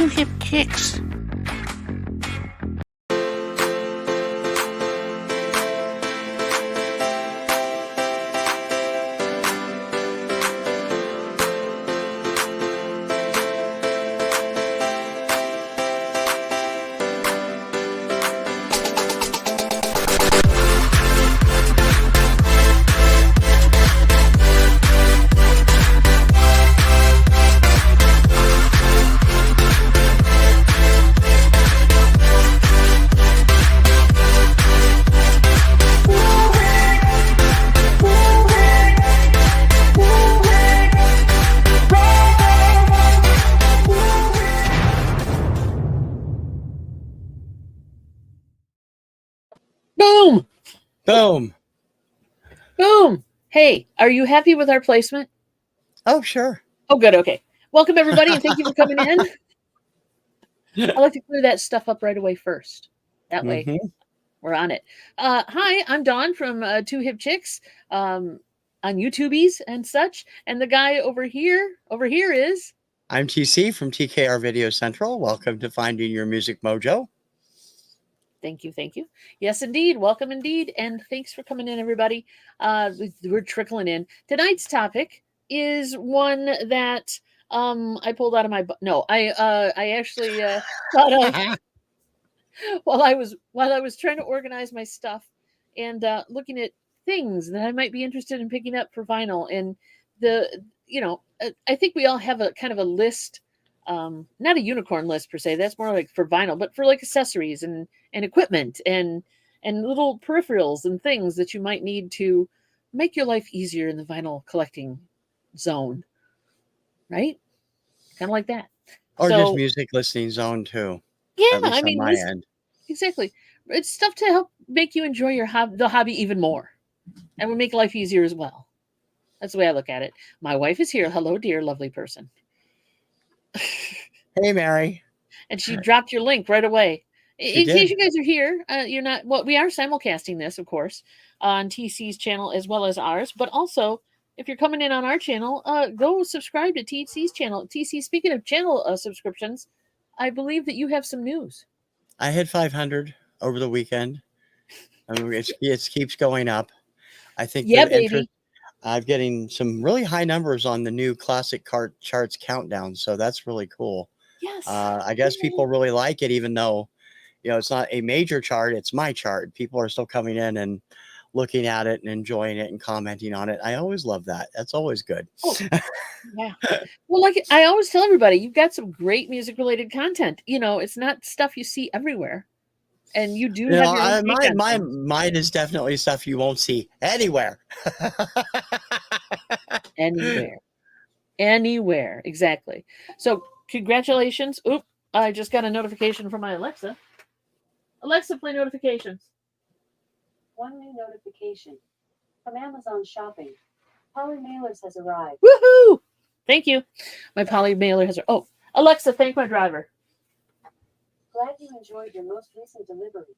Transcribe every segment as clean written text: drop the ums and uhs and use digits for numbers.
Two Hip Chicks. Boom! Boom. Boom! Hey, are you happy with our placement? Oh, sure. Oh, good. Okay. Welcome, everybody, and thank you for coming in. I like to clear that stuff up right away first. That way, we're on it. Hi, I'm Dawn from Two Hip Chicks on YouTubies and such. And the guy over here is... I'm TC from TKR VideoCentral. Welcome to Finding Your Music Mojo. Thank you. Thank you. Yes, indeed. Welcome indeed. And thanks for coming in, everybody. We're trickling in. Tonight's topic is one that I pulled out of my... No, I actually thought of while I was trying to organize my stuff and looking at things that I might be interested in picking up for vinyl. And I think we all have a kind of a list, not a unicorn list per se. That's more like for vinyl, but for like accessories and equipment and little peripherals and things that you might need to make your life easier in the vinyl collecting zone, right? Kind of like that. Or just music listening zone too. Yeah, I mean, on my end. Exactly. It's stuff to help make you enjoy the hobby even more, and will make life easier as well. That's the way I look at it. My wife is here. Hello, dear, lovely person. Hey, Mary. And she dropped your link right away. In case you guys are here, you're not... Well, we are simulcasting this, of course, on TC's channel as well as ours. But also, if you're coming in on our channel, go subscribe to TC's channel. TC, speaking of channel subscriptions, I believe that you have some news. I hit 500 over the weekend. I mean, it keeps going up. I think baby. I'm getting some really high numbers on the new classic charts countdown. So that's really cool. Yes. I guess people really like it, even though, it's not a major chart. It's my chart. People are still coming in and looking at it and enjoying it and commenting on it. I always love that. That's always good. Oh, yeah. Well, like I always tell everybody, you've got some great music related content. It's not stuff you see everywhere. And you do have your own mine is definitely stuff you won't see anywhere. Anywhere. Exactly. So congratulations. Oop, I just got a notification from my Alexa. Alexa, play notifications. One new notification from Amazon Shopping. Poly mailers has arrived. Woohoo! Thank you. My poly mailer has... Oh, Alexa, thank my driver. Glad you enjoyed your most recent delivery.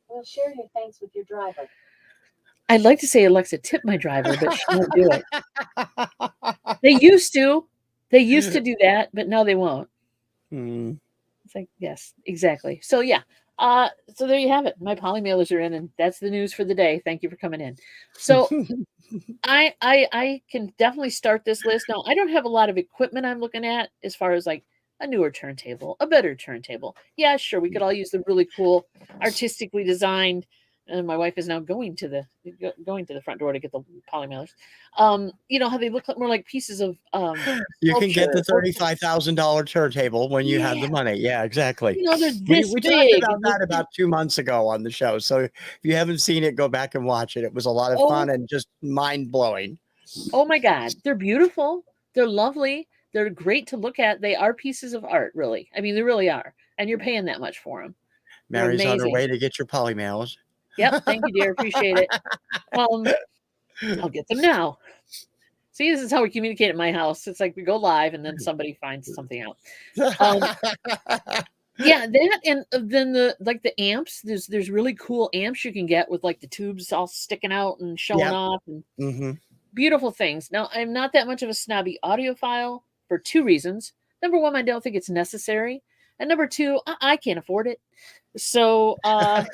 We'll share your thanks with your driver. I'd like to say Alexa tip my driver, but she won't do it. They used to do that, but now they won't. It's like, yes, exactly. So yeah. So there you have it. My poly mailers are in, and that's the news for the day. Thank you for coming in. So I can definitely start this list. Now, I don't have a lot of equipment I'm looking at as far as like a newer turntable, a better turntable. Yeah, sure. We could all use the really cool, artistically designed. And my wife is now going to the front door to get the poly mailers. How they look more like pieces of you can get the $35,000 turntable when you have the money. Yeah, exactly. They're this we big. talked about that about 2 months ago on the show. So if you haven't seen it, go back and watch it. It was a lot of fun and just mind blowing. Oh my God, they're beautiful. They're lovely. They're great to look at. They are pieces of art, really. I mean, they really are. And you're paying that much for them. Mary's on her way to get your poly mailers. Yep. Thank you, dear. Appreciate it. I'll get them now. See, this is how we communicate at my house. It's like we go live and then somebody finds something out. Yeah, that, and then the amps. There's really cool amps you can get with like the tubes all sticking out and showing off and beautiful things. Now, I'm not that much of a snobby audiophile for two reasons. Number one, I don't think it's necessary. and number two, I can't afford it. So I'm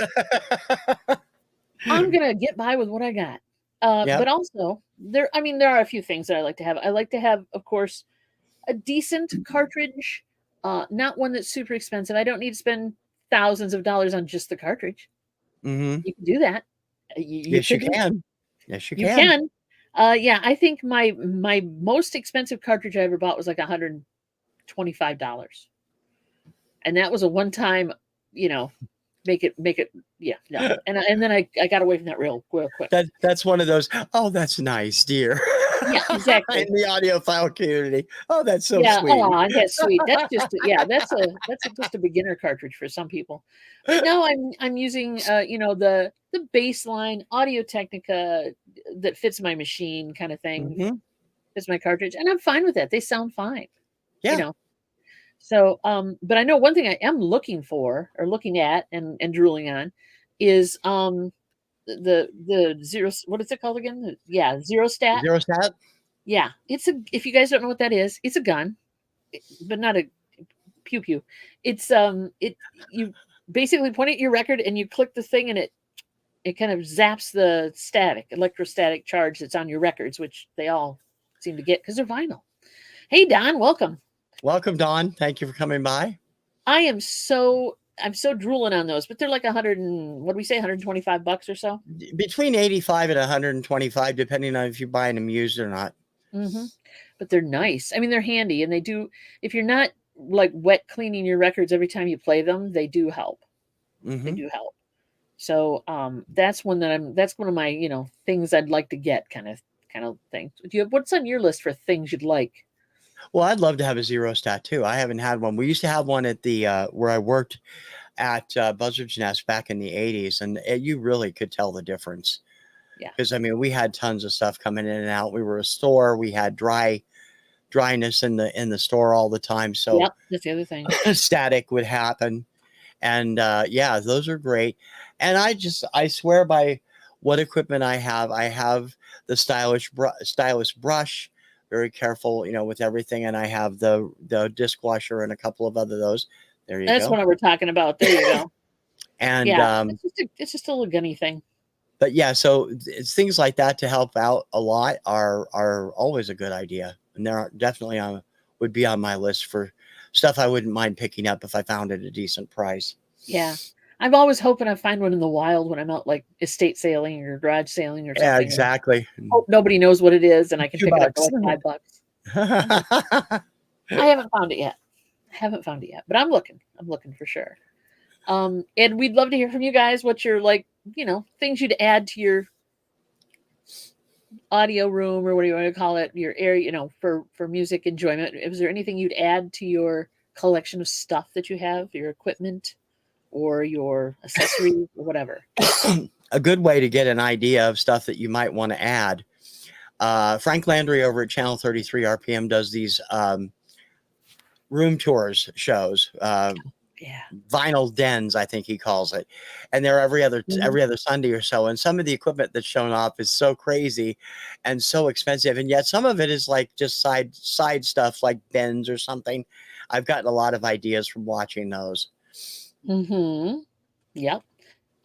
gonna get by with what I got. Yep. But also there, I mean, there are a few things that I like to have. I like to have, of course, a decent cartridge, not one that's super expensive. I don't need to spend thousands of dollars on just the cartridge. Hmm. You can do that. You Yes, you could do- can. Yes, you You can. can. Yeah, I think my most expensive cartridge I ever bought was like $125, and that was a one time, you know, make it, yeah, no, and then I got away from that real quick. That's one of those. Oh, that's nice, dear. Yeah, exactly. In the audiophile community. Oh, that's so Yeah, sweet. oh, that's sweet. That's just just a beginner cartridge for some people. But no, I'm using the baseline Audio Technica that fits my machine kind of thing. Hmm. Fits my cartridge, and I'm fine with that. They sound fine, you Yeah. know. So, but I know one thing I am looking for or looking at and drooling on is the zero, what is it called again? Yeah, zero stat. Zero stat. Yeah, it's a, if you guys don't know what that is, it's a gun, but not a pew pew. It's it, you basically point at your record and you click the thing and it kind of zaps the electrostatic charge that's on your records, which they all seem to get because they're vinyl. Hey Don, welcome. Welcome, Don. Thank you for coming by. I'm so drooling on those, but they're like 100 and what do we say, $125 or so. Between 85 and 125, depending on if you're buying them used or not. Hmm. But they're nice. I mean, they're handy, and they do. If you're not like wet cleaning your records every time you play them, they do help. They Hmm. do help. So that's one that that's one of my things I'd like to get, kind of thing. Do you have, what's on your list for things you'd like? Well, I'd love to have a zero stat too. I haven't had one. We used to have one at the where I worked at Buzzard's Nest back in the 80s, and you really could tell the difference. Yeah. Because I mean, we had tons of stuff coming in and out. We were a store. We had dryness in the store all the time. So Yep, that's the other thing. static would happen. And yeah, those are great. And I swear by what equipment I have. I have the stylus brush, very careful, with everything. And I have the disc washer and a couple of other those. There you That's go. what we're talking about. There you go. And Yeah, it's just a little gunny thing. but yeah, so it's things like that to help out a lot are always a good idea. And they're definitely would be on my list for stuff I wouldn't mind picking up if I found it at a decent price. Yeah. I'm always hoping I find one in the wild when I'm out like estate sailing or garage sailing or something. Yeah, exactly. Hope nobody knows what it is and I can pick it up for like $2. $5. I haven't found it yet. But I'm looking for sure. And we'd love to hear from you guys what you're like, things you'd add to your audio room, or what do you want to call it, your area, for music enjoyment. Is there anything you'd add to your collection of stuff that you have, your equipment or your accessories or whatever? A good way to get an idea of stuff that you might want to add. Frank Landry over at Channel 33 RPM does these room tours shows. Yeah. Vinyl dens, I think he calls it, and they're every other Sunday or so. And some of the equipment that's shown off is so crazy and so expensive, and yet some of it is like just side stuff like bends or something. I've gotten a lot of ideas from watching those. Mm-hmm. Yep.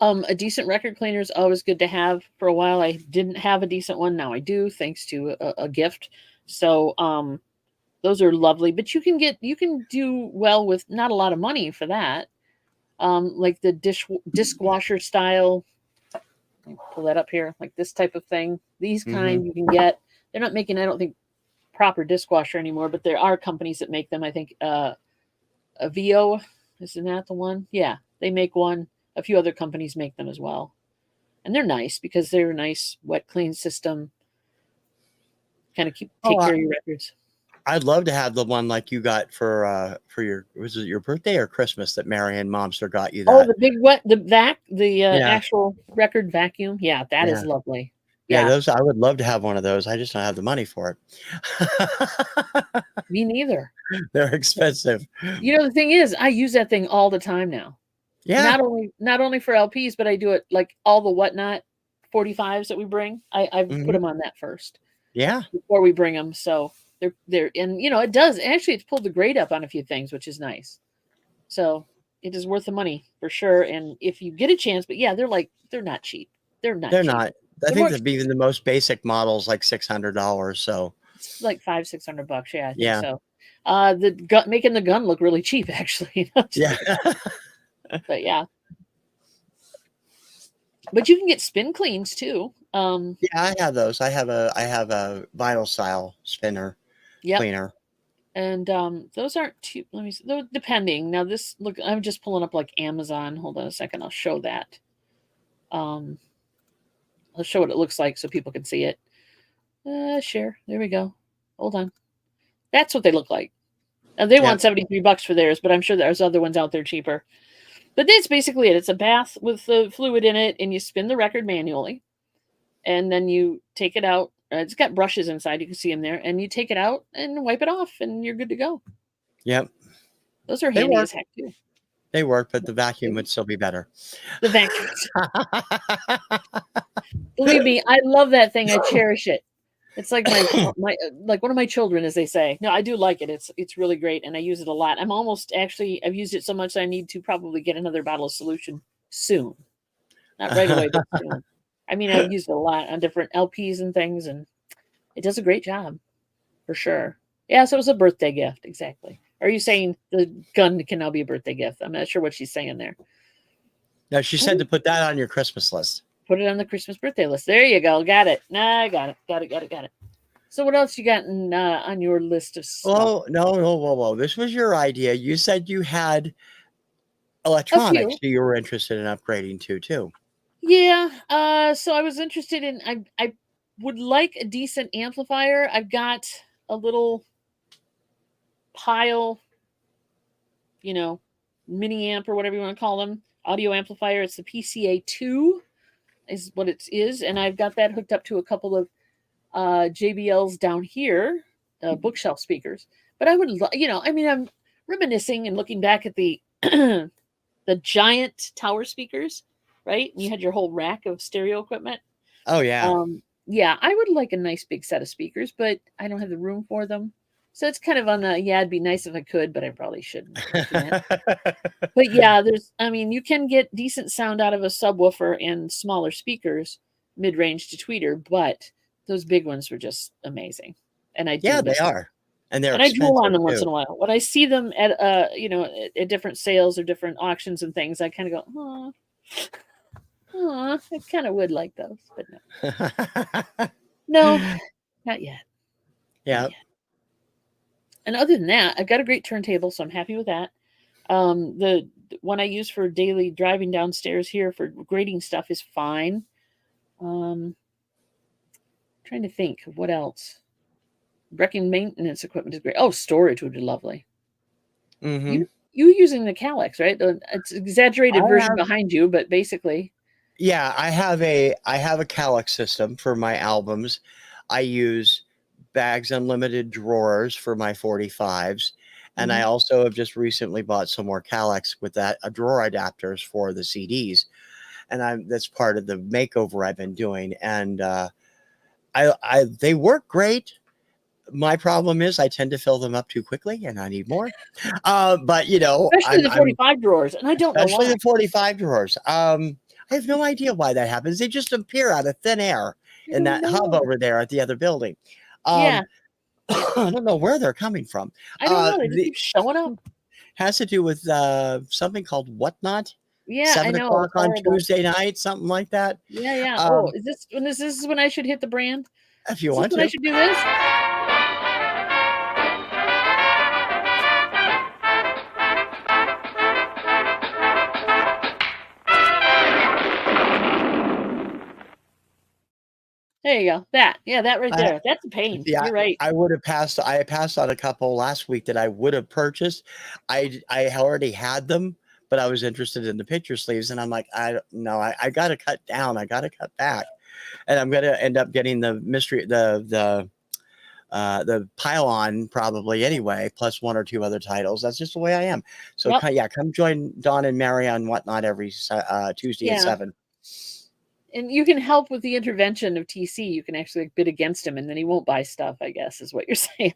A decent record cleaner is always good to have. For a while, I didn't have a decent one. Now I do, thanks to a gift. So, those are lovely, but you can do well with not a lot of money for that. Like the disc washer style. Let me pull that up here, like this type of thing. These kind you can get. They're not making, I don't think, proper disc washer anymore, but there are companies that make them. I think VO, isn't that the one? Yeah, they make one. A few other companies make them as well, and they're nice because they're a nice wet clean system. Kind of take care of your records. I'd love to have the one like you got for your, was it your birthday or Christmas that Marianne Momster got you? That. Oh, the big actual record vacuum. Yeah, that is lovely. Yeah, those, I would love to have one of those. I just don't have the money for it. Me neither. They're expensive. The thing is, I use that thing all the time now. Yeah. Not only for LPs, but I do it like all the whatnot 45s that we bring. I put them on that first. Yeah. Before we bring them, so they're and it does actually, it's pulled the grade up on a few things, which is nice. So it is worth the money for sure. And if you get a chance, but yeah, they're not cheap. They're not They're cheap. not. I They're think more that even the most basic models like $600. So It's like $500-600. Yeah, I think yeah, so. The gun making the gun look really cheap, actually. yeah, But yeah. But you can get spin cleans too. yeah. I have those. I have a vinyl style spinner Yep. cleaner. And those aren't too. Let me see. Though, depending. Now this look. I'm just pulling up like Amazon. Hold on a second. I'll show that. I'll show what it looks like so people can see it. Share. There we go. Hold on. That's what they look like. Now, they want $73 for theirs, but I'm sure there's other ones out there cheaper. But that's basically it. It's a bath with the fluid in it, and you spin the record manually, and then you take it out. It's got brushes inside. You can see them there, and you take it out and wipe it off, and you're good to go. Yep. Those are They handy work. as heck too. They work, but the vacuum would still be better. The vacuum. Believe me, I love that thing. I cherish it. It's like my like one of my children, as they say. No, I do like it. It's really great, and I use it a lot. I've used it so much I need to probably get another bottle of solution soon. Not right away, but soon. I mean, I've used it a lot on different LPs and things, and it does a great job for sure. Yeah, so it was a birthday gift, exactly. Are you saying the gun can now be a birthday gift? I'm not sure what she's saying there. No, she said to put that on your Christmas list. Put it on the Christmas birthday list. There you go. Got it. Nah, I got it. So what else you got on your list of stuff? Oh, no, whoa. This was your idea. You said you had A electronics few. you were interested in upgrading to, too. Yeah. So I was interested in. I would like a decent amplifier. I've got a little pile, mini amp or whatever you want to call them, audio amplifier. It's the PCA2 is what it is, and I've got that hooked up to a couple of JBLs down here, bookshelf speakers. But I would, I'm reminiscing and looking back at the the giant tower speakers, right? And you had your whole rack of stereo equipment. Oh, yeah. Yeah, I would like a nice big set of speakers, but I don't have the room for them. So it's kind of on the, yeah, it'd be nice if I could, but I probably shouldn't. But yeah, you can get decent sound out of a subwoofer and smaller speakers, mid-range to tweeter, but those big ones were just amazing. And I do Yeah, they miss them. are. And they're And I drool on expensive, them once in too. a while. When I see them at at different sales or different auctions and things, I kind of go, I kind of would like those, but no. No, not yet. Yeah. Not yet. And other than that, I've got a great turntable, so I'm happy with that. The one I use for daily driving downstairs here for grading stuff is fine. Trying to think of what else. Wrecking maintenance equipment is great. Oh, storage would be lovely. Mm-hmm. You using the Calyx, right? It's an exaggerated version behind you, but basically. Yeah, I have a Calyx system for my albums. I use Bags Unlimited drawers for my 45s. And I also have just recently bought some more Calyx with drawer adapters for the CDs. And that's part of the makeover I've been doing. And they work great. My problem is I tend to fill them up too quickly and I need more. But Especially the 45 drawers. And I don't know why. Especially the 45 drawers. I have no idea why that happens. They just appear out of thin air in that hub over there at the other building. Yeah. I don't know where they're coming from. I don't know. They just keep showing up. Has to do with something called Whatnot. Yeah, 7 I know. o'clock on Tuesday night, something like that. Yeah. Oh, is this when I should hit the brand? If you want to. I should do this? There you go. That right there. That's a pain. Yeah, you're right. I passed on a couple last week that I would have purchased. I already had them, but I was interested in the picture sleeves, and I'm like, I got to cut down. I got to cut back, and I'm going to end up getting the pile-on probably anyway, plus 1 or 2 other titles. That's just the way I am. So come join Dawn and Mary on Whatnot every Tuesday at 7. And you can help with the intervention of TC. You can actually bid against him, and then he won't buy stuff, I guess, is what you're saying.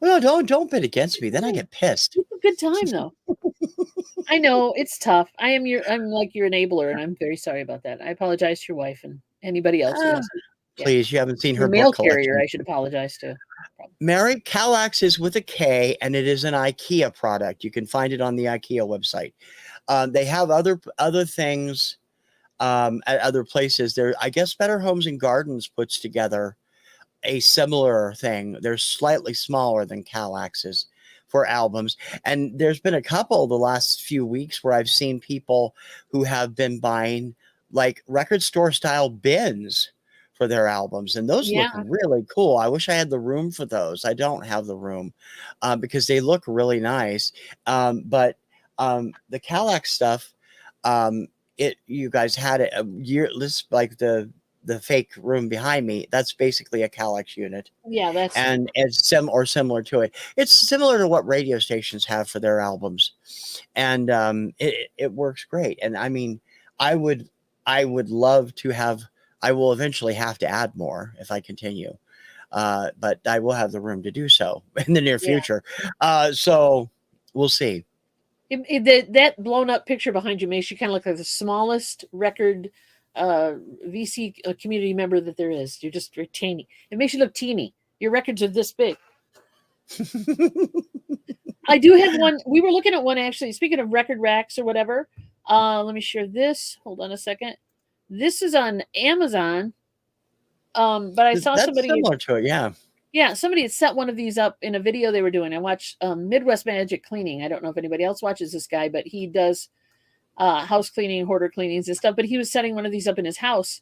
Well, No, don't bid against me. Then I get pissed. It's a good time though. I know it's tough. I'm like your enabler, and I'm very sorry about that. I apologize to your wife and anybody else who Ah, has. Yeah, please, you haven't seen her your mail book carrier. collection. I should apologize to. Mary, Kallax is with a K, and it is an IKEA product. You can find it on the IKEA website. They have other things at other places. There, I guess, Better Homes and Gardens puts together a similar thing. They're slightly smaller than Kallax's for albums, and there's been a couple the last few weeks where I've seen people who have been buying like record store style bins for their albums, and those look Yeah, really cool. I wish I had the room for those. I don't have the room because they look really nice. But the Kallax stuff, it you guys had it a year. This like the fake room behind me. That's basically a Kallax unit, yeah, that's and it's similar to it. It's similar to what radio stations have for their albums, and it works great. And I mean, I would love to have. I will eventually have to add more if I continue, but I will have the room to do so in the near yeah. future. So we'll see. That blown up picture behind you makes you kind of look like the smallest record VC community member that there is. You're just very teeny. It makes you look teeny. Your records are this big. I do have one. We were looking at one actually. Speaking of record racks or whatever, let me share this. Hold on a second. This is on Amazon. But I saw That's somebody. similar to it, yeah. Yeah, somebody had set one of these up in a video they were doing. I watched Midwest Magic Cleaning. I don't know if anybody else watches this guy, but he does house cleaning, hoarder cleanings and stuff. But he was setting one of these up in his house,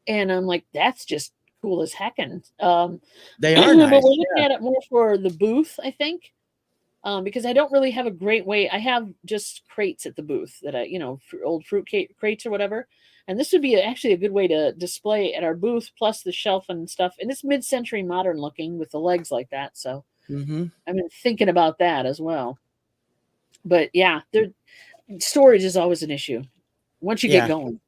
and I'm like, that's just cool as heckin'. They are But nice. we're looking at it more for the booth, I think, because I don't really have a great way. I have just crates at the booth that old fruit crates or whatever. And this would be actually a good way to display at our booth, plus the shelf and stuff. And it's mid-century modern looking with the legs like that. So Mm-hmm. I've been thinking about that as well. But yeah, storage is always an issue. Once you Yeah. get going.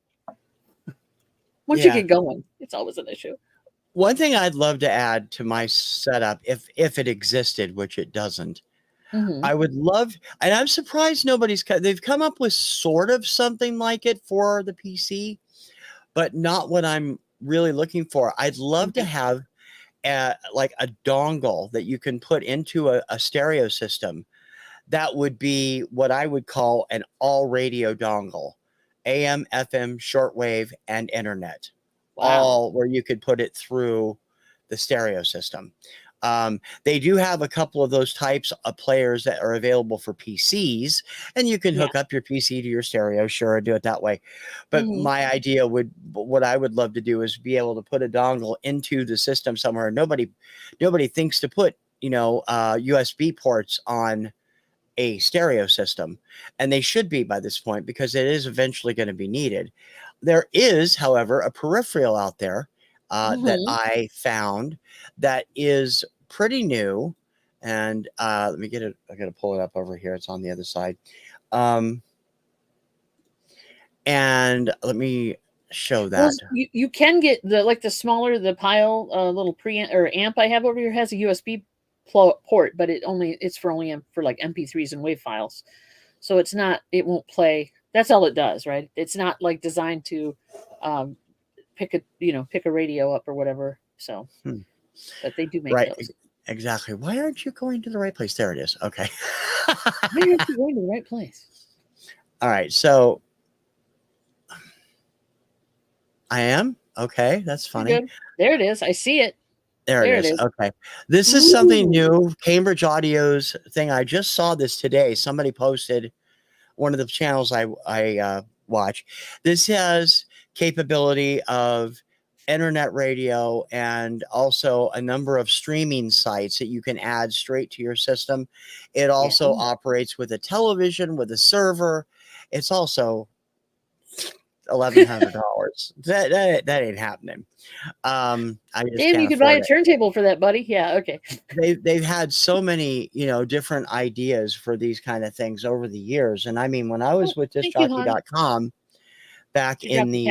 Once you Yeah. get going, it's always an issue. One thing I'd love to add to my setup, if it existed, which it doesn't, Mm-hmm. I would love, and I'm surprised they've come up with sort of something like it for the PC, but not what I'm really looking for. I'd love to have like a dongle that you can put into a stereo system that would be what I would call an all radio dongle, AM, FM, shortwave, and internet. Wow. All where you could put it through the stereo system. They do have a couple of those types of players that are available for PCs, and you can hook up your PC to your stereo, sure, do it that way. But my idea what I would love to do is be able to put a dongle into the system somewhere. Nobody thinks to put, USB ports on a stereo system, and they should be by this point because it is eventually going to be needed. There is, however, a peripheral out there that I found that is pretty new, and let me get it. I got to pull it up over here. It's on the other side, and let me show that. Well, you can get the smaller the pile little preamp or amp I have over here has a USB port, but it's for like MP3s and WAV files, so it won't play. That's all it does, right? It's not like designed to pick a radio up or whatever. So, but they do make those. Exactly. Why aren't you going to the right place? There it is. Okay. Why aren't you going to the right place? All right. So I am. Okay. That's funny. Good. There it is. I see it. There it is. Okay. This is something new. Cambridge Audio's thing. I just saw this today. Somebody posted one of the channels I watch. This has capability of internet radio and also a number of streaming sites that you can add straight to your system. It also operates with a television, with a server. It's also $1,100. that ain't happening. Dave, you could buy a turntable for that, buddy. Yeah, okay. They've had so many, different ideas for these kind of things over the years. And I mean, when I was with discjockey.com back in the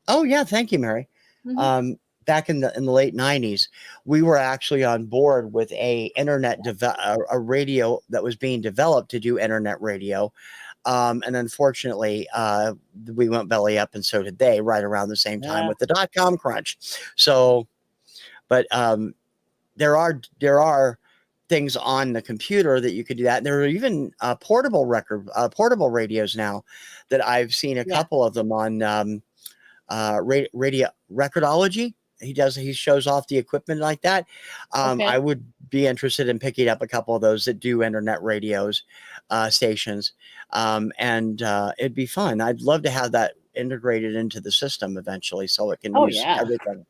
oh yeah, thank you, Mary. back in the late 90s, we were actually on board with a a radio that was being developed to do internet radio. And unfortunately, we went belly up, and so did they, right around the same time Yeah. with the dot-com crunch. So, but there are things on the computer that you could do that. And there are even portable radios now that I've seen a Yeah. couple of them on radio Recordology. He shows off the equipment like that. Okay. I would be interested in picking up a couple of those that do internet radios stations. And it'd be fun. I'd love to have that integrated into the system eventually so it can Oh, use yeah. everything.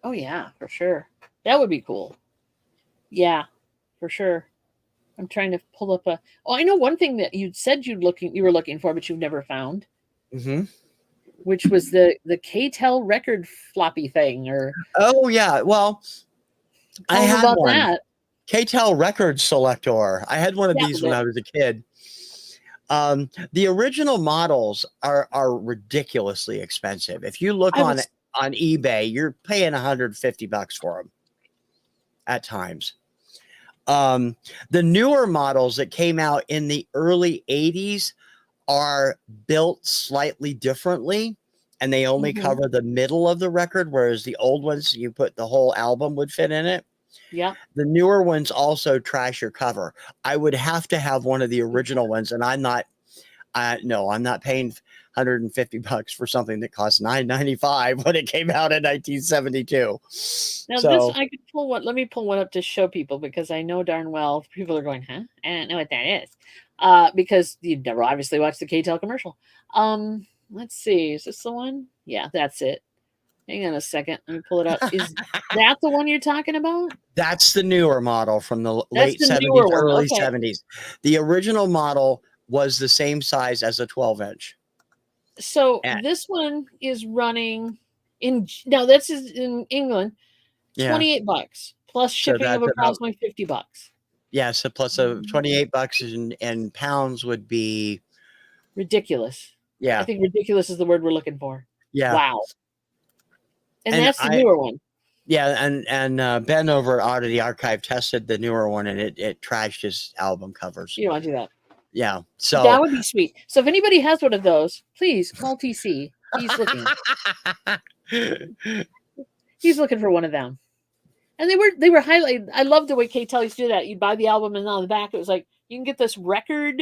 Oh, yeah, for sure. That would be cool. Yeah, for sure. I'm trying to pull up a. Oh, I know one thing that you said you were looking for, but you've never found, Mm-hmm. which was the KTEL record floppy thing. Or Oh yeah, well, I tell them had about one. that. KTEL record selector. I had one of That these was when it. I was a kid. The original models are ridiculously expensive. If you look on eBay, you're paying $150 for them at times. The newer models that came out in the early 80s are built slightly differently, and they only Mhm. cover the middle of the record, whereas the old ones, you put the whole album would fit in it. Yeah. The newer ones also trash your cover. I would have to have one of the original ones, and I'm not paying $150 for something that cost $9.95 when it came out in 1972. Now So this I could pull one. Let me pull one up to show people, because I know darn well people are going, huh? I don't know what that is. Because you never obviously watched the KTEL commercial. Let's see. Is this the one? Yeah, that's it. Hang on a second. Let me pull it up. Is that the one you're talking about? that's the newer model from the That's late the 70s, newer one. early Okay. 70s. The original model was the same size as a 12-inch. So And, this one is running now this is in England, yeah. $28 plus So shipping of that's about, approximately $50. yeah. So plus a $28 in pounds would be Ridiculous. I yeah. think ridiculous is the word we're looking for. Yeah. Wow. And And that's the newer one. Yeah, and Ben over at Oddity Archive tested the newer one, and it trashed his album covers. You don't want to do that. Yeah, so That would be sweet. So if anybody has one of those, please call TC. He's looking. He's looking for one of them. And they were highlighted. I love the way KTEL used to do that. You'd buy the album, and on the back it was like, you can get this record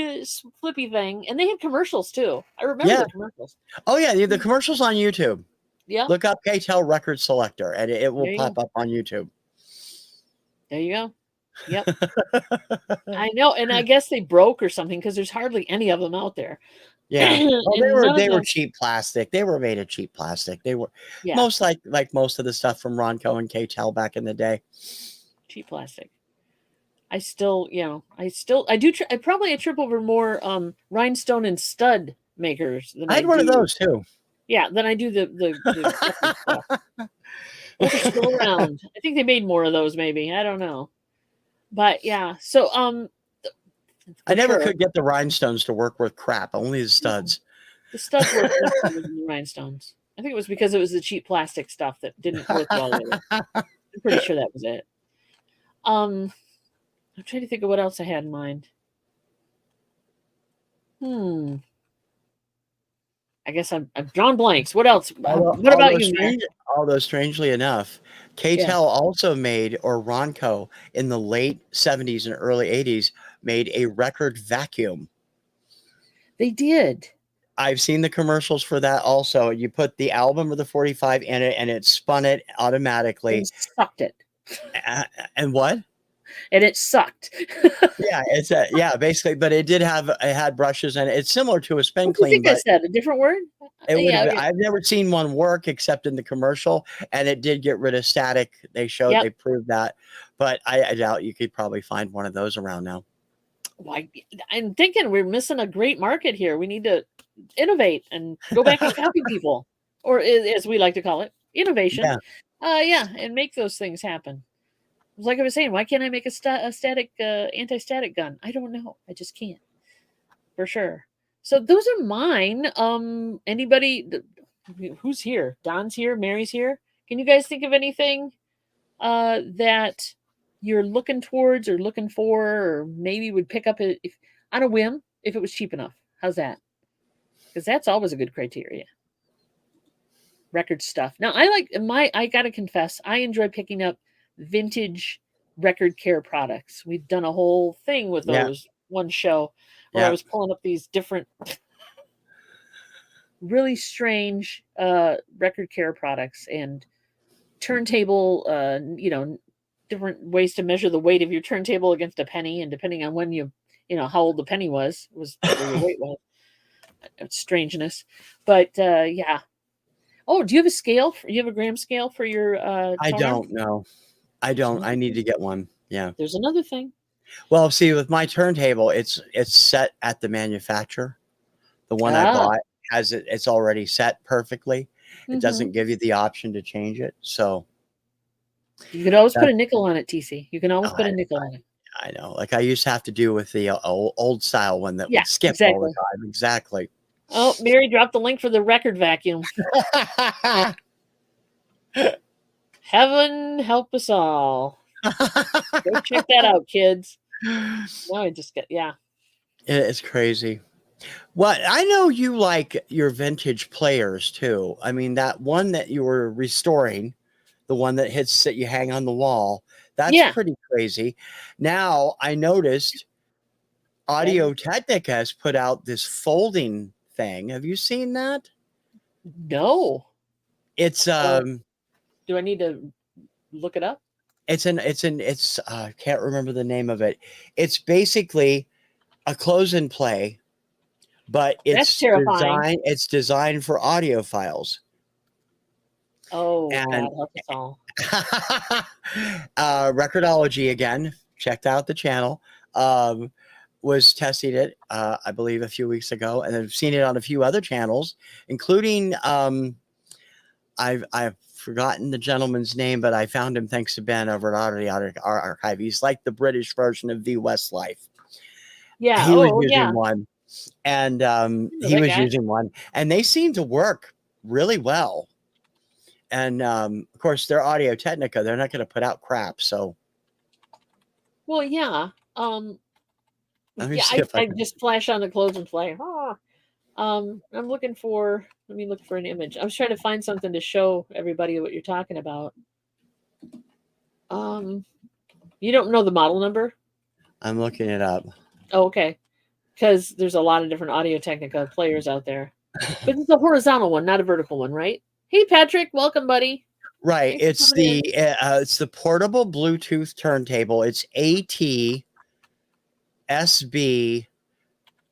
flippy thing, and they had commercials too. I remember the commercials. Oh yeah, the commercials on YouTube. Yeah. Look up KTEL Record Selector, and it will There you pop go. up on YouTube. There you go. Yep. I know, and I guess they broke or something, because there's hardly any of them out there. Yeah, well, And they were cheap plastic. They were made of cheap plastic. They were most like most of the stuff from Ronco and KTEL back in the day. Cheap plastic. I still, I probably trip over more rhinestone and stud makers than I had one of those too. Yeah, than I do the stuff. Those are still around. I think they made more of those, maybe. I don't know. But yeah, so I never could get the rhinestones to work with crap, only the studs. The studs worked better than the rhinestones. I think it was because it was the cheap plastic stuff that didn't work well with it. I'm pretty sure that was it. I'm trying to think of what else I had in mind. I guess I've drawn blanks. What else? What about you, man? Although strangely enough, KTEL also made, or Ronco in the late 70s and early 80s, made a record vacuum. They did. I've seen the commercials for that also. You put the album or the 45 in it, and it spun it automatically. And sucked it. And what? And it sucked. Yeah, basically. But it had brushes, and it's similar to a spin What do you clean. think I said? A different word? I've never seen one work except in the commercial, and it did get rid of static. They proved that, but I doubt you could probably find one of those around now. Well, I'm thinking we're missing a great market here. We need to innovate and go back and copy people, or as we like to call it, innovation. And make those things happen. Like I was saying, why can't I make a static anti-static gun? I don't know. I just can't. For sure. So those are mine. Anybody who's here? Don's here. Mary's here. Can you guys think of anything that you're looking towards or looking for, or maybe would pick up if, on a whim if it was cheap enough? How's that? Because that's always a good criteria. Record stuff. Now, I gotta confess, I enjoy picking up vintage record care products. We've done a whole thing with Yeah. those one show where I Yeah. was pulling up these different really strange record care products and turntable, different ways to measure the weight of your turntable against a penny, and depending on when how old the penny was where your weight was. Strangeness. But yeah. Oh, do you have a scale? Do you have a gram scale for your I toner? don't know. I don't. I need to get one. Yeah. There's another thing. Well, see, with my turntable, it's set at the manufacturer. The one I bought has it. It's already set perfectly. It doesn't give you the option to change it. So you could always put a nickel on it, TC. You can always put a I nickel on it. I know. Like I used to have to do with the old style one that Yeah, would skip all the time. Exactly. Oh, Mary dropped the link for the record vacuum. Heaven help us all. Go check that out, kids. No, I just get It's crazy. Well, I know you like your vintage players too. I mean, that one that you were restoring, the one that you hang on the wall, that's pretty crazy. Now, I noticed Audio Technica has put out this folding thing. Have you seen that? No. It's do I need to look it up? It's I can't remember the name of it. It's basically a close and play, but That's terrifying. It's designed for audio files. Oh, God help us all. Recordology again, checked out the channel. Was testing it, I believe, a few weeks ago, and I've seen it on a few other channels, including I've forgotten the gentleman's name, but I found him thanks to Ben over at Audio Archive. He's like the British version of the Westlife. Yeah, he was using one, and he was guy. using one, and they seem to work really well. And of course, they're Audio Technica; they're not going to put out crap. So, well, yeah. Let me see if I just flash on the close and play. I'm looking for. Let me look for an image. I was trying to find something to show everybody what you're talking about. You don't know the model number? I'm looking it up. Oh, okay. Because there's a lot of different Audio Technica players out there, but it's a horizontal one, not a vertical one, right? Hey, Patrick, welcome, buddy. Right, it's the portable Bluetooth turntable. It's AT-SB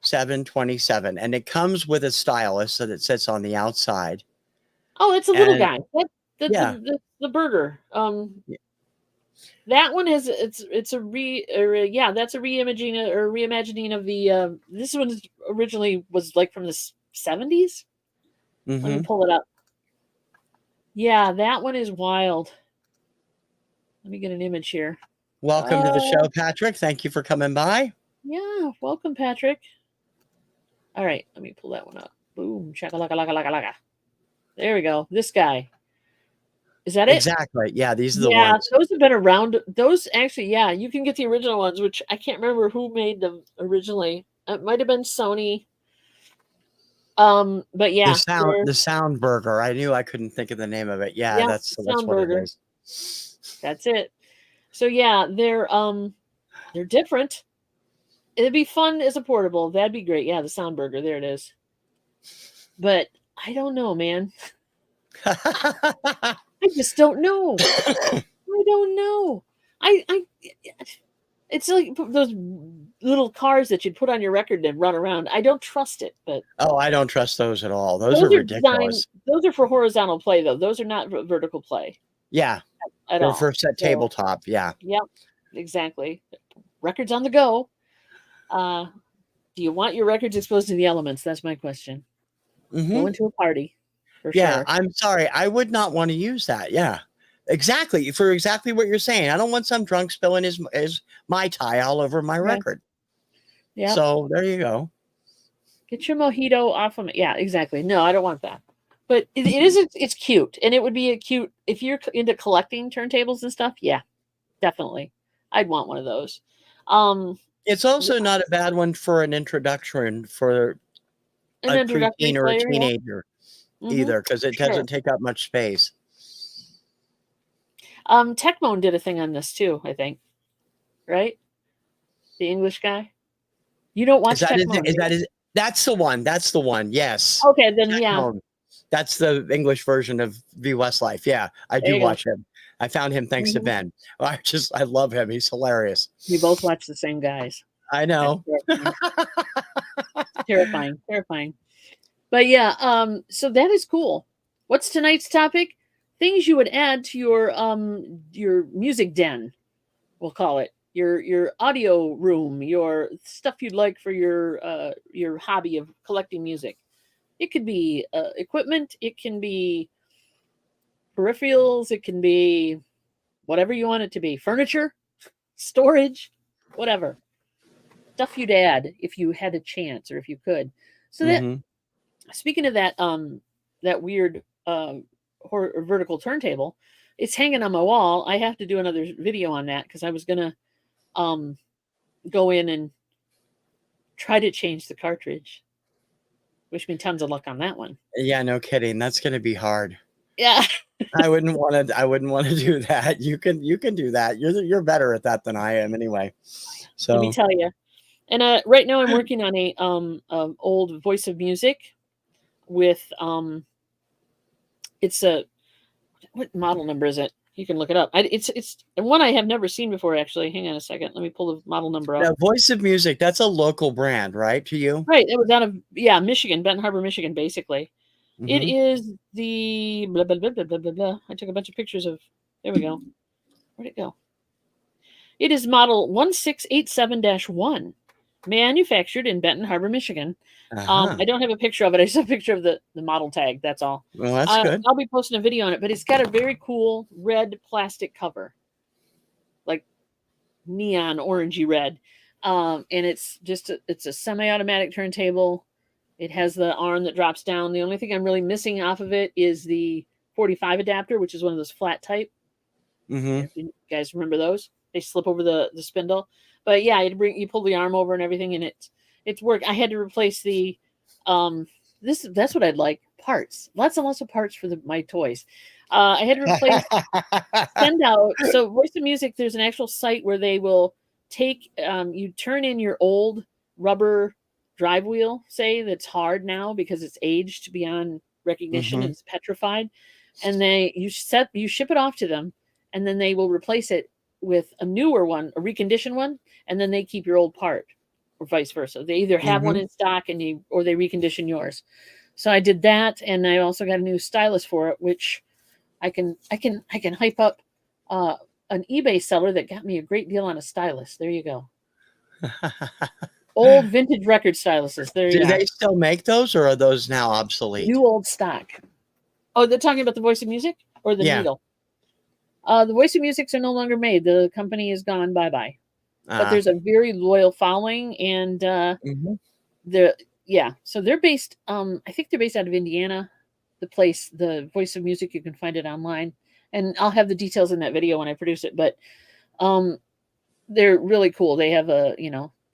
727, and it comes with a stylus that it sits on the outside. Oh, it's a little guy. The burger. That one has that's a reimagining or reimagining of the this one originally was like from the 70s. Let me pull it up. Yeah, that one is wild. Let me get an image here. Welcome to the show, Patrick. Thank you for coming by. Yeah, welcome, Patrick. All right, let me pull that one up. Boom, chakalaka. There we go. This guy. Is that it? Exactly. Yeah, these are the ones. Yeah, those have been around. Those actually, yeah, you can get the original ones, which I can't remember who made them originally. It might have been Sony. But yeah, the sound burger. I knew I couldn't think of the name of it. Yeah, that's what it is. That's it. So yeah, they're different. It'd be fun as a portable. That'd be great. Yeah, the sound burger. There it is. But I don't know, man. I just don't know. I don't know. It's like those little cars that you'd put on your record and run around. I don't trust it, but I don't trust those at all. Those are ridiculous. Those are for horizontal play, though. Those are not vertical play. Yeah, at all. For set tabletop. Yeah. Yep. Exactly. Records on the go. Do you want your records exposed to the elements? That's my question. Going to a party. Sure. I'm sorry. I would not want to use that. Yeah. Exactly. For exactly what you're saying. I don't want some drunk spilling his Mai Tai all over my record. So there you go. Get your mojito off of me. Yeah, exactly. No, I don't want that. but it's cute, and it would be a cute if you're into collecting turntables and stuff. Yeah, definitely, I'd want one of those. It's also not a bad one for an introduction for An a introductory preteen or a player, yeah. teenager Mm-hmm, either, because it sure. doesn't take up much space. Techmoan did a thing on this too, I think. Right? The English guy. You don't watch Techmoan. That's the one. That's the one. Yes. Okay, then yeah. Techmoan. That's the English version of V Westlife. Yeah, I There do you go. watch him. I found him thanks to Mhm. Ben. I love him. He's hilarious. We both watch the same guys. I know. Terrifying. Terrifying. But yeah, so that is cool. What's tonight's topic? Things you would add to your music den, we'll call it. Your audio room, your stuff you'd like for your hobby of collecting music. It could be equipment, it can be peripherals, it can be whatever you want it to be. Furniture, storage, whatever. Stuff you'd add if you had a chance or if you could. So that speaking of that that weird vertical turntable, it's hanging on my wall. I have to do another video on that because I was gonna go in and try to change the cartridge. Wish me tons of luck on that one. Yeah, no kidding. That's gonna be hard. Yeah. I wouldn't want to do that. You can do that. You're better at that than I am anyway. So Let me tell you. And right now I'm working on a old Voice of Music with it's a what model number is it? You can look it up. It's one I have never seen before actually. Hang on a second. Let me pull the model number up. Now, Voice of Music, that's a local brand, right, to you? Right. It was out of Michigan, Benton Harbor, Michigan, basically. It is the blah blah blah blah blah blah blah. I took a bunch of pictures of. There we go. Where'd it go? It is model 1687-1, manufactured in Benton Harbor, Michigan. I don't have a picture of it. I just have a picture of the model tag. That's all. Well, that's good. I'll be posting a video on it, but it's got a very cool red plastic cover, like neon orangey red, and it's a semi-automatic turntable. It has the arm that drops down. The only thing I'm really missing off of it is the 45 adapter, which is one of those flat type. You guys remember those? They slip over the spindle. But yeah, you pull the arm over and everything, and it's work. I had to replace the that's what I'd like, parts. Lots and lots of parts for my toys. I had to replace send out. So Voice of Music, there's an actual site where they will take you turn in your old rubber drive wheel, say, that's hard now because it's aged beyond recognition, it's petrified, and you ship it off to them, and then they will replace it with a newer one, a reconditioned one, and then they keep your old part, or vice versa. They either have one in stock or they recondition yours. So I did that, and I also got a new stylus for it, which I can hype up an eBay seller that got me a great deal on a stylus. There you go. Old vintage record styluses. There you go. Do they still make those, or are those now obsolete? New old stock. Oh, they're talking about the Voice of Music or the needle? The Voice of Musics are no longer made. The company is gone bye-bye. But there's a very loyal following, and so they're based. I think they're based out of Indiana. The Voice of Music, you can find it online, and I'll have the details in that video when I produce it. But they're really cool. They have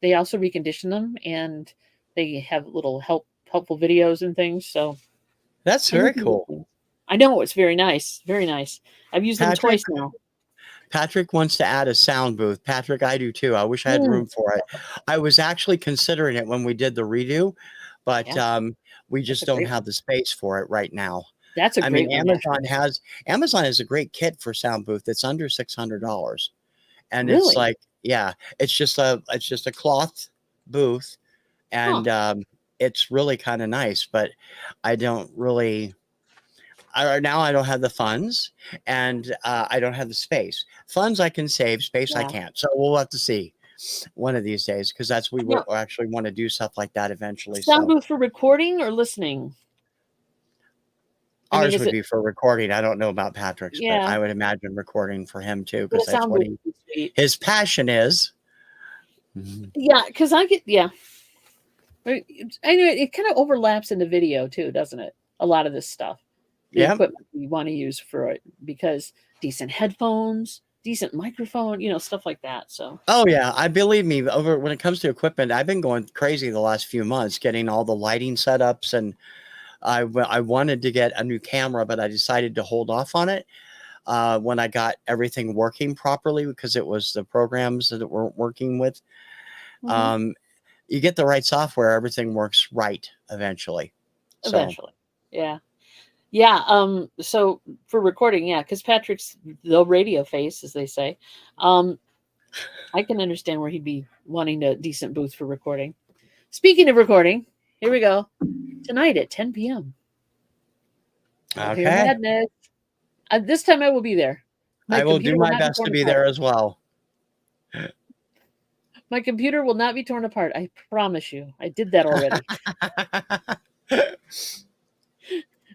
they also recondition them, and they have little helpful videos and things. So that's very cool. I know, it's very nice. Very nice. I've used them twice now. Patrick wants to add a sound booth. Patrick, I do too. I wish I had room for it. I was actually considering it when we did the redo, but we just don't have the space for it right now. That's a great one. Amazon has a great kit for sound booth. It's under $600. And really? It's like, it's just a cloth booth, and it's really kind of nice, but I don't really now I don't have the funds, and I don't have the space. Funds I can save, space I can't. So we'll have to see one of these days, because we will actually want to do stuff like that eventually. Sound booth for recording or listening? Ours would be for recording. I don't know about Patrick's, but I would imagine recording for him too, because that's what his passion is. Yeah, because I know it kind of overlaps in the video too, doesn't it? A lot of this stuff. the Yeah. equipment we want to use for it, because decent headphones, decent microphone, stuff like that. So Oh yeah, I believe me. Over when it comes to equipment, I've been going crazy the last few months, getting all the lighting setups, and I wanted to get a new camera, but I decided to hold off on it when I got everything working properly, because it was the programs that weren't working with. mhm, You get the right software, everything works right eventually. So eventually, yeah. Yeah, so for recording, yeah, because Patrick's the radio face, as they say. Um, I can understand where he'd be wanting a decent booth for recording. Speaking of recording, here we go. Tonight at 10 p.m. We'll hear okay, madness. This time I will be there. My I will do computer will my not be best to torn be apart. there as well. My computer will not be torn apart. I promise you. I did that already.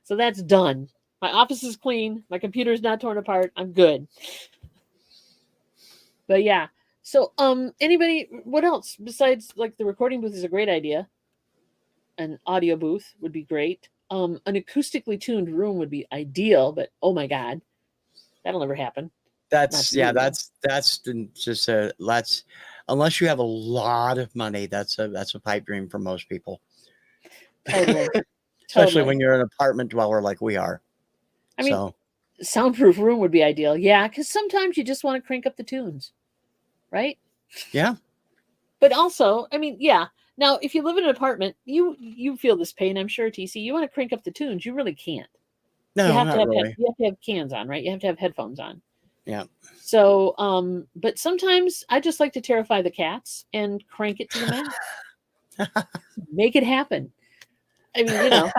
So that's done. My office is clean. My computer is not torn apart. I'm good. But yeah. So anybody, what else besides, like, the recording booth is a great idea. An audio booth would be great. An acoustically tuned room would be ideal, but oh my god, that'll never happen. Not to me, anyway. That's just that's unless you have a lot of money, that's a pipe dream for most people. Totally. Especially Totally. when you're an apartment dweller like we are. I mean, So soundproof room would be ideal. Yeah, because sometimes you just want to crank up the tunes, right? yeah. But also, I mean, yeah. Now, if you live in an apartment, you feel this pain, I'm sure, TC. You want to crank up the tunes, you really can't. You No, have to not have really. you have to have cans on, right? You have to have headphones on. Yeah. So, but sometimes I just like to terrify the cats and crank it to the max. Make it happen. I mean, I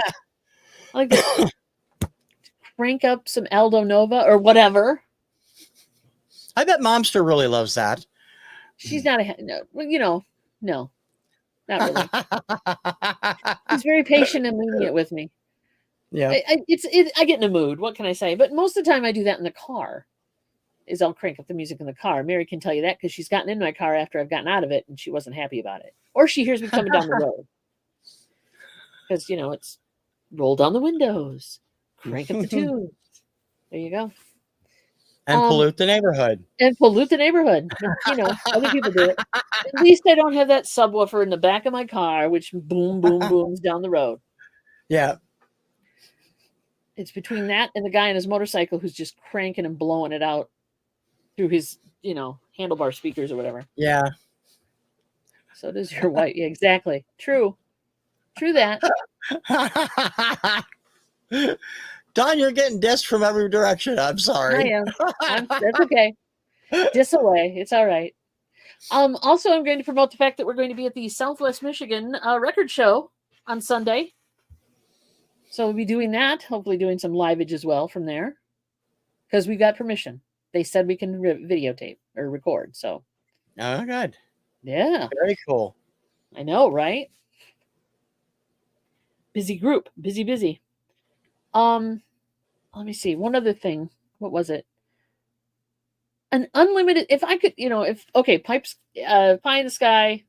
like to crank up some Aldo Nova or whatever. I bet Momster really loves that. She's not a no, no, not really. He's very patient and lenient with me. Yeah. I get in a mood. What can I say? But most of the time, I do that in the car. Is I'll crank up the music in the car. Mary can tell you that because she's gotten in my car after I've gotten out of it and she wasn't happy about it, or she hears me coming down the road because it's roll down the windows, crank up the tunes. There you go. And pollute the neighborhood. And pollute the neighborhood. Other people do it. At least I don't have that subwoofer in the back of my car, which boom, boom, booms down the road. Yeah. It's between that and the guy on his motorcycle who's just cranking and blowing it out through his, handlebar speakers or whatever. Yeah. So does your wife. Yeah, exactly. True that. Don, you're getting dissed from every direction. I'm sorry. I am. That's okay. Diss away. It's all right. Also, I'm going to promote the fact that we're going to be at the Southwest Michigan record show on Sunday. So we'll be doing that, hopefully doing some liveage as well from there, because we got permission. They said we can videotape or record. So, Oh, good. yeah. Very cool. I know, right? Busy group. Busy. Let me see. One other thing. What was it? An unlimited, if I could, pipes, pie in the sky,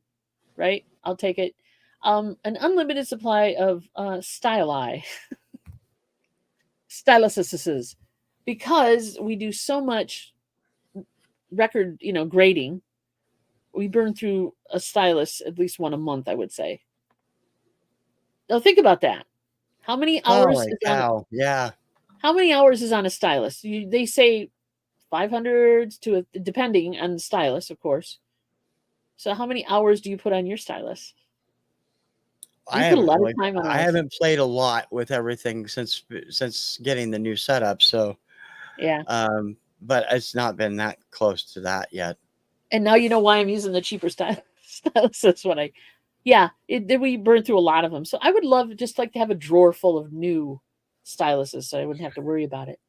right? I'll take it. An unlimited supply of styluses, because we do so much record, grading. We burn through a stylus at least one a month, I would say. Now think about that. How many hours Holy is cow. Yeah. how many hours is on a stylus? They say 500 to depending on the stylus, of course. So how many hours do you put on your stylus? You put a lot of time on I ours. haven't played a lot with everything since getting the new setup. So, Yeah. but it's not been that close to that yet. And now you know why I'm using the cheaper stylus. That's what we burn through a lot of them. So I would love just like to have a drawer full of new styluses so I wouldn't have to worry about it.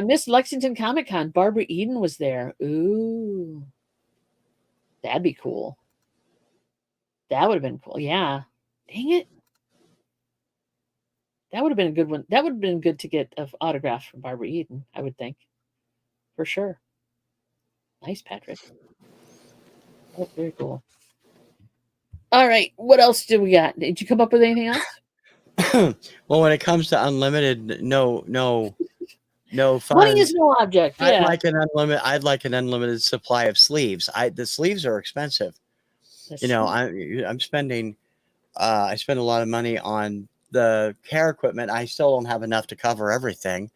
Miss Lexington Comic Con, Barbara Eden was there. Ooh, that'd be cool. That would have been cool. Yeah. Dang it. That would have been a good one. That would have been good to get an autograph from Barbara Eden, I would think. For sure. Nice, Patrick. Oh, very cool. All right. What else do we got? Did you come up with anything else? Well, when it comes to unlimited, no Money is funds. no object. I'd Yeah, like an unlimited. I'd like an unlimited supply of sleeves. The sleeves are expensive. You that's know, true. I'm spending. I spend a lot of money on the care equipment. I still don't have enough to cover everything.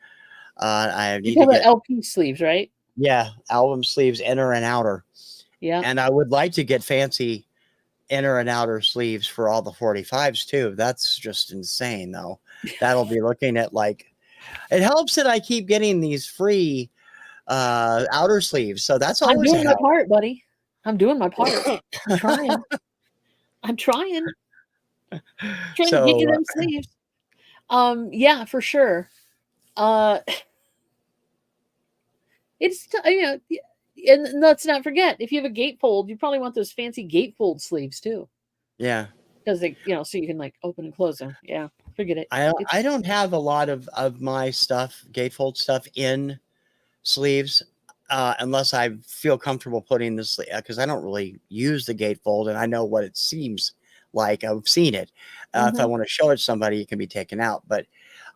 I You need talk to about get, LP sleeves, right? yeah, album sleeves, inner and outer. Yeah. And I would like to get fancy inner and outer sleeves for all the 45s too. That's just insane though. That'll be looking at like, it helps that I keep getting these free outer sleeves. So that's I'm always a doing my help. part, buddy. I'm doing my part. I'm trying. I'm trying to get you So them sleeves. Yeah, for sure. Uh, and let's not forget, if you have a gatefold, you probably want those fancy gatefold sleeves too, yeah, because they, so you can like open and close them. Yeah, forget it. It's I don't have a lot of my stuff, gatefold stuff in sleeves, unless I feel comfortable putting the sleeve, because I don't really use the gatefold and I know what it seems like. I've seen it. If I Mhm. want to show it to somebody, it can be taken out. But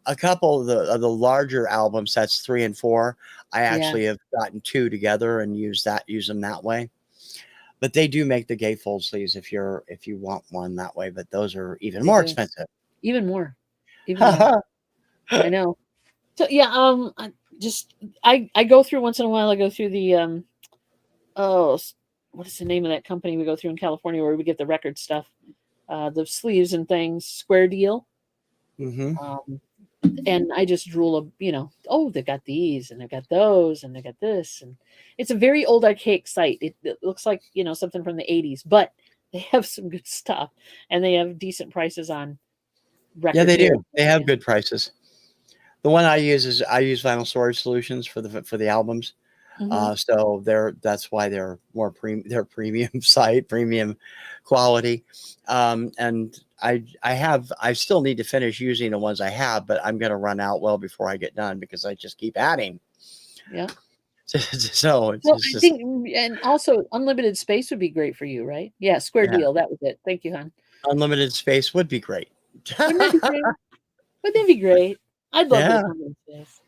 a couple of the larger albums, that's 3 and 4, I Yeah, actually have gotten two together and use them that way. But they do make the gatefold sleeves if you want one that way, but those are even they more do. expensive. Even more. Even more. I know. So yeah, I go through once in a while. I go through the oh, what is the name of that company we go through in California where we get the record stuff, the sleeves and things. Square Deal. Hmm. Um, and I just drool oh, they got these and they got those and they got this, and it's a very old archaic site. It looks like something from the '80s, but they have some good stuff and they have decent prices on Yeah, record they gear. do. They have good prices. The one I use Vinyl Storage Solutions for the albums. Hmm. So that's why they're they're premium site, premium quality. And I still need to finish using the ones I have, but I'm going to run out well before I get done because I just keep adding. Yeah. So Well, it's I just, think, and also unlimited space would be great for you, right? Yeah, Square yeah, Deal. That was it. Thank you, hon. unlimited space would be great. Wouldn't that be great? Wouldn't that be great? I'd love Yeah. unlimited space.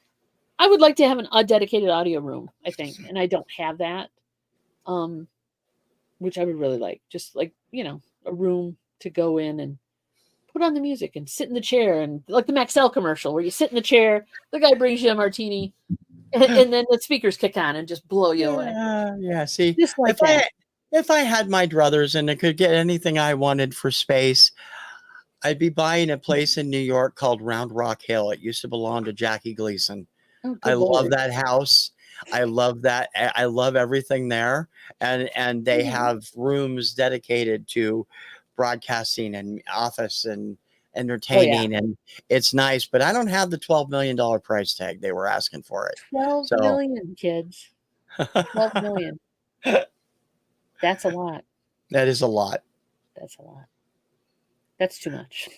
I would like to have a dedicated audio room, I think, and I don't have that. Um, which I would really like. Just like, a room to go in and put on the music and sit in the chair, and like the Maxell commercial where you sit in the chair, the guy brings you a martini, and then the speakers kick on and just blow you away. Yeah, yeah. See, Just like that. if I had my druthers and I could get anything I wanted for space, I'd be buying a place in New York called Round Rock Hill. It used to belong to Jackie Gleason. Oh, I good love lord. that house. I love that. I love everything there. And they Mhm. have rooms dedicated to broadcasting and office and Oh yeah. entertaining. And it's nice, but I don't have the $12 million price tag they were asking for it. 12 So million kids. 12 million. That's a lot. that is a lot. That's a lot. That's too much.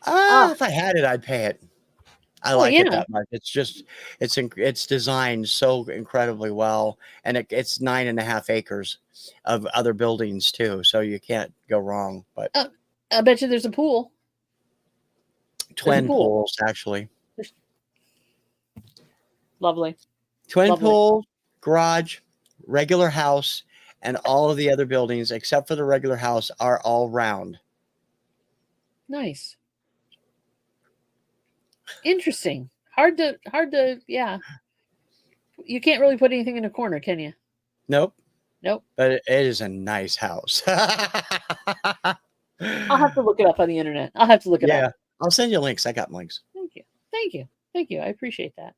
Ah, If I had it, I'd pay it. I oh like it yeah. that much. It's just it's designed so incredibly well, and it's 9.5 acres of other buildings too, so you can't go wrong. But Uh, I bet you there's a pool. There's a twin pool. pools, actually, There's, lovely. twin Lovely. pool, garage, regular house, and all of the other buildings except for the regular house are all round. Nice. Interesting. Hard to yeah. You can't really put anything in a corner, can you? Nope, Nope. but it is a nice house. I'll have to look it up on the internet. I'll have to look it up. Yeah, I'll send you links. I got links. Thank you. Thank you. Thank you. I appreciate that.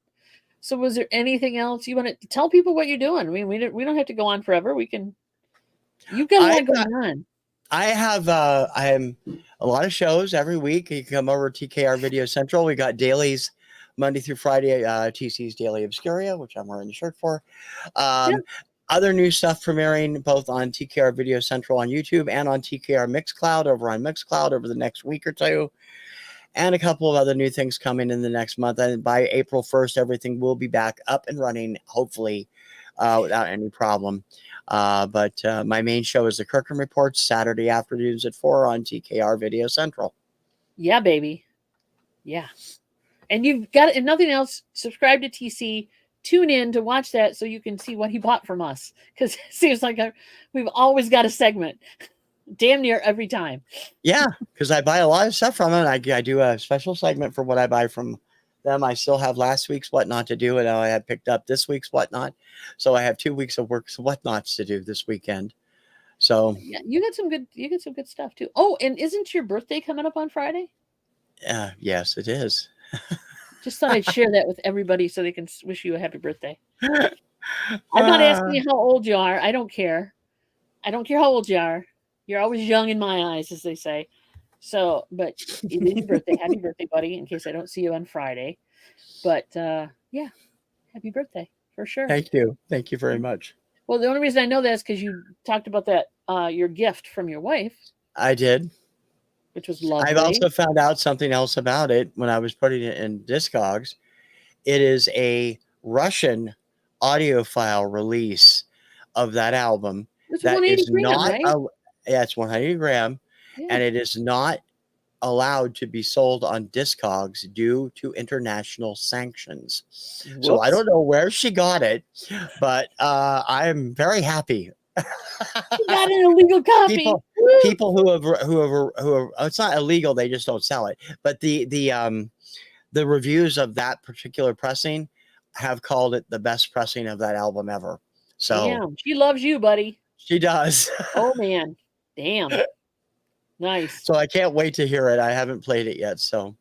So was there anything else you want to tell people what you're doing? I mean, we don't have to go on forever. We can you've got a I lot going on. I have I'm a lot of shows every week. You can come over to TKR VideoCentral. We got dailies Monday through Friday, TC's Daily Obscuria, which I'm wearing the shirt for. Yeah. Um, Other new stuff premiering both on TKR VideoCentral on YouTube and on TKR Mixcloud over on Mixcloud over the next week or two. And a couple of other new things coming in the next month. And by April 1st, everything will be back up and running, hopefully, without any problem. But my main show is the Kirkham Report, Saturday afternoons at 4 on TKR VideoCentral. Yeah, baby. Yeah. And you've got, and nothing else, subscribe to TC, tune in to watch that so you can see what he bought from us. Because it seems like we've always got a segment, damn near every time. Yeah, because I buy a lot of stuff from them. I do a special segment for what I buy from them. I still have last week's Whatnot to do, and I had picked up this week's Whatnot. So I have 2 weeks of work Whatnots to do this weekend. So yeah, you get some good stuff too. Oh, and isn't your birthday coming up on Friday? yes, it is. Just thought I'd share that with everybody so they can wish you a happy birthday. I'm not asking you how old you are. I don't care. I don't care how old you are. You're always young in my eyes, as they say. So, but it is your birthday. Happy birthday, buddy, in case I don't see you on Friday. But yeah, happy birthday for sure. Thank you. Thank you very much. Well, the only reason I know that is because you talked about that, your gift from your wife. I did. Which was lovely. I've also found out something else about it when I was putting it in Discogs. It is a Russian audiophile release of that album. It's That 180 is gram, not right? yeah, it's 100 gram, Yeah. and it is not allowed to be sold on Discogs due to international sanctions. Whoops. So I don't know where she got it, but I am very happy. You got an illegal copy. People who have it's not illegal, they just don't sell it. But the reviews of that particular pressing have called it the best pressing of that album ever. So damn, she loves you, buddy. She does. Oh man, damn, nice. So I can't wait to hear it. I haven't played it yet, so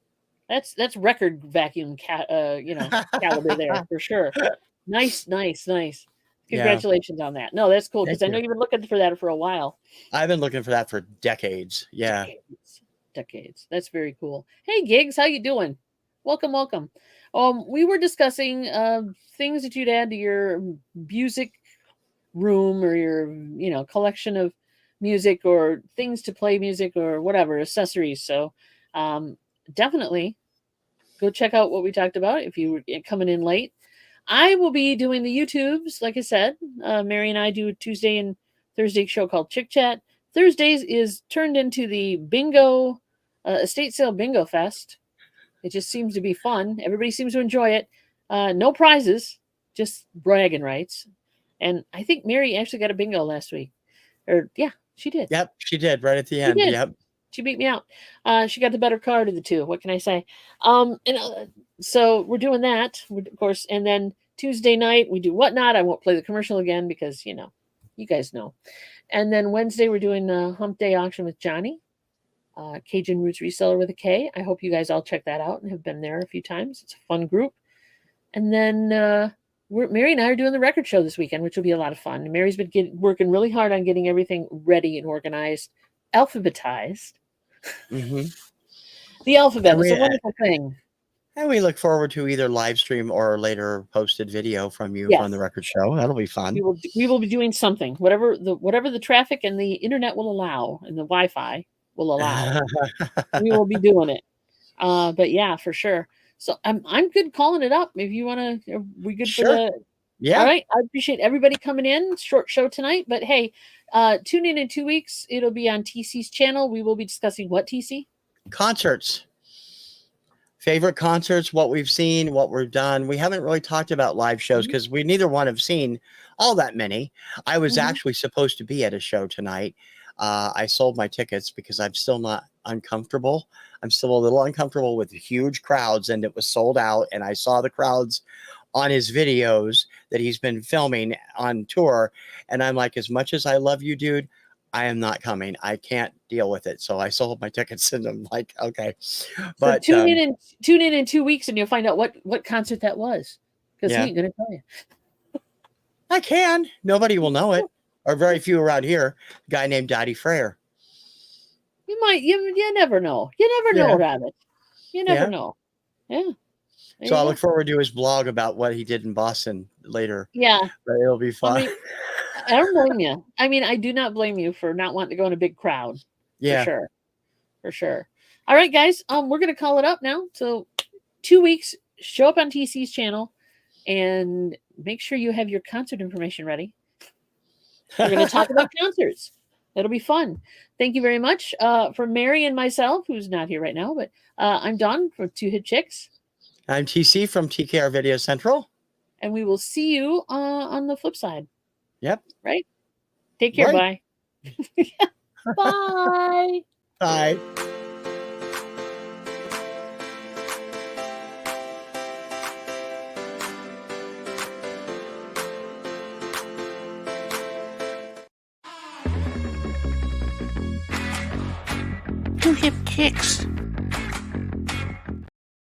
that's record vacuum caliber there for sure. Nice. Congratulations on that. No, that's cool because I know you've been looking for that for a while. I've been looking for that for decades. Yeah, decades. That's very cool. Hey, Gigs, how you doing? Welcome. We were discussing things that you'd add to your music room or your collection of music or things to play music or whatever accessories. So definitely go check out what we talked about if you were coming in late. I will be doing the YouTubes, like I said. Mary and I do a Tuesday and Thursday show called Chick Chat. Thursdays is turned into the bingo, estate sale bingo fest. It just seems to be fun. Everybody seems to enjoy it. No prizes, just bragging rights. And I think Mary actually got a bingo last week. Or yeah, she did. Yep, she did right at the end. Yep. She beat me out. She got the better card of the two. What can I say? So we're doing that, of course. And then Tuesday night we do Whatnot. I won't play the commercial again because you guys know. And then Wednesday we're doing a Hump Day auction with Johnny, Cajun Roots Reseller with a K. I hope you guys all check that out and have been there a few times. It's a fun group. And then Mary and I are doing the record show this weekend, which will be a lot of fun. Mary's been working really hard on getting everything ready and organized, alphabetized. Mm-hmm. The alphabet is a wonderful thing. And we look forward to either live stream or later posted video from you from the record show. That'll be fun. We will be doing something, whatever the traffic and the internet will allow and the Wi-Fi will allow. We will be doing it. But yeah, for sure. So I'm good calling it up. If you want to, are we good for the? Yeah. All right. I appreciate everybody coming in. Short show tonight, but hey, tune in 2 weeks. It'll be on TC's channel. We will be discussing what, TC? Concerts. Favorite concerts, what we've seen, what we've done. We haven't really talked about live shows because we neither one have seen all that many. I was actually supposed to be at a show tonight. I sold my tickets because I'm still not uncomfortable. I'm still a little uncomfortable with huge crowds, and it was sold out. And I saw the crowds on his videos that he's been filming on tour. And I'm like, as much as I love you, dude, I am not coming. I can't deal with it. So I sold my tickets and I'm like, okay. But so tune in 2 weeks and you'll find out what concert that was. Because he ain't gonna tell you. I can. Nobody will know it. Or very few around here. A guy named Dottie Frere. You might, you never know. You never know, Rabbit. You never know. Yeah. So I look forward to his blog about what he did in Boston later. Yeah. But it'll be fun. I don't blame you. I mean, I do not blame you for not wanting to go in a big crowd. Yeah. For sure. All right, guys. We're gonna call it up now. So 2 weeks, show up on TC's channel and make sure you have your concert information ready. We're going to talk about concerts. That'll be fun. Thank you very much for Mary and myself, who's not here right now, but I'm Dawn from Two Hit Chicks. I'm TC from TKR VideoCentral. And we will see you on the flip side. Yep. Right? Take care. Right. Bye. Bye. Bye. Two Hip Chicks.